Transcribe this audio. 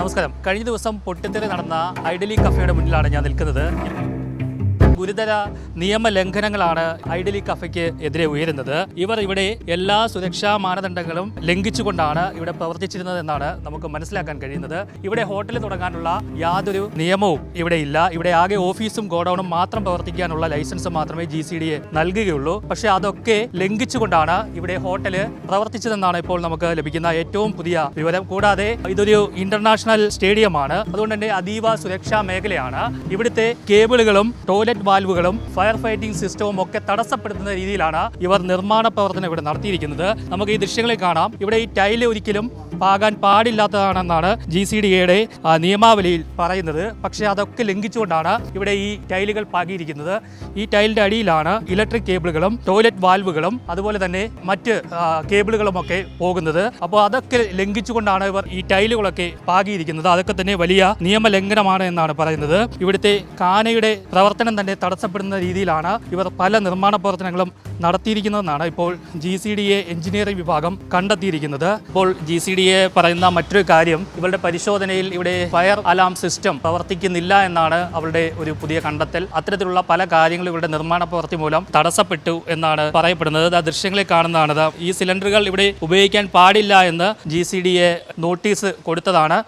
നമസ്കാരം. കഴിഞ്ഞ ദിവസം പൊട്ടിത്തെറി നടന്ന ഐഡലി കഫേയുടെ മുന്നിലാണ് ഞാൻ നിൽക്കുന്നത്. ഗുരുതര നിയമലംഘനങ്ങളാണ് ഐഡലി കഫയ്ക്ക് എതിരെ ഉയരുന്നത്. ഇവർ ഇവിടെ എല്ലാ സുരക്ഷാ മാനദണ്ഡങ്ങളും ലംഘിച്ചുകൊണ്ടാണ് ഇവിടെ പ്രവർത്തിച്ചിരുന്നത് എന്നാണ് നമുക്ക് മനസ്സിലാക്കാൻ കഴിയുന്നത്. ഇവിടെ ഹോട്ടൽ തുടങ്ങാനുള്ള യാതൊരു നിയമവും ഇവിടെ ഇല്ല. ഇവിടെ ആകെ ഓഫീസും ഗോഡൌണും മാത്രം പ്രവർത്തിക്കാനുള്ള ലൈസൻസ് മാത്രമേ GCDA നൽകുകയുള്ളൂ. പക്ഷേ അതൊക്കെ ലംഘിച്ചുകൊണ്ടാണ് ഇവിടെ ഹോട്ടല് പ്രവർത്തിച്ചതെന്നാണ് ഇപ്പോൾ നമുക്ക് ലഭിക്കുന്ന ഏറ്റവും പുതിയ വിവരം. കൂടാതെ ഇതൊരു ഇന്റർനാഷണൽ സ്റ്റേഡിയമാണ്, അതുകൊണ്ട് തന്നെ അതീവ സുരക്ഷാ മേഖലയാണ്. ഇവിടുത്തെ കേബിളുകളും ടോയ്ലറ്റ് വാൽവുകളും ഫയർ ഫൈറ്റിംഗ് സിസ്റ്റവും ഒക്കെ തടസ്സപ്പെടുത്തുന്ന രീതിയിലാണ് ഇവർ നിർമ്മാണ പ്രവർത്തനം ഇവിടെ നടത്തിയിരിക്കുന്നത്. നമുക്ക് ഈ ദൃശ്യങ്ങളിൽ കാണാം. ഇവിടെ ഈ ടൈല് ഒരിക്കലും പാകാൻ പാടില്ലാത്തതാണെന്നാണ് GCDAയുടെ നിയമാവലിയിൽ പറയുന്നത്. പക്ഷേ അതൊക്കെ ലംഘിച്ചുകൊണ്ടാണ് ഇവിടെ ഈ ടൈലുകൾ പാകിയിരിക്കുന്നത്. ഈ ടൈലിന്റെ അടിയിലാണ് ഇലക്ട്രിക് കേബിളുകളും ടോയ്ലറ്റ് വാൽവുകളും അതുപോലെ തന്നെ മറ്റ് കേബിളുകളും ഒക്കെ പോകുന്നത്. അപ്പോൾ അതൊക്കെ ലംഘിച്ചുകൊണ്ടാണ് ഇവർ ഈ ടൈലുകളൊക്കെ പാകിയിരിക്കുന്നത്. അതൊക്കെ തന്നെ വലിയ നിയമലംഘനമാണ് എന്നാണ് പറയുന്നത്. ഇവിടുത്തെ കാനയുടെ പ്രവർത്തനം തന്നെ തടസ്സപ്പെടുന്ന രീതിയിലാണ് ഇവർ പല നിർമ്മാണ പ്രവർത്തനങ്ങളും നടത്തിയിരിക്കുന്നതെന്നാണ് ഇപ്പോൾ GCDA എഞ്ചിനീയറിംഗ് വിഭാഗം കണ്ടെത്തിയിരിക്കുന്നത്. ഇപ്പോൾ GCDA പറയുന്ന മറ്റൊരു കാര്യം, ഇവരുടെ പരിശോധനയിൽ ഇവിടെ ഫയർ അലാം സിസ്റ്റം പ്രവർത്തിക്കുന്നില്ല എന്നാണ് അവരുടെ ഒരു പുതിയ കണ്ടെത്തൽ. അത്തരത്തിലുള്ള പല കാര്യങ്ങളും ഇവരുടെ നിർമ്മാണ പ്രവൃത്തി മൂലം തടസ്സപ്പെട്ടു എന്നാണ് പറയപ്പെടുന്നത്. ആ ദൃശ്യങ്ങളിൽ കാണുന്നതാണ്. ഈ സിലിണ്ടറുകൾ ഇവിടെ ഉപയോഗിക്കാൻ പാടില്ല എന്ന് GCDA നോട്ടീസ് കൊടുത്തതാണ്.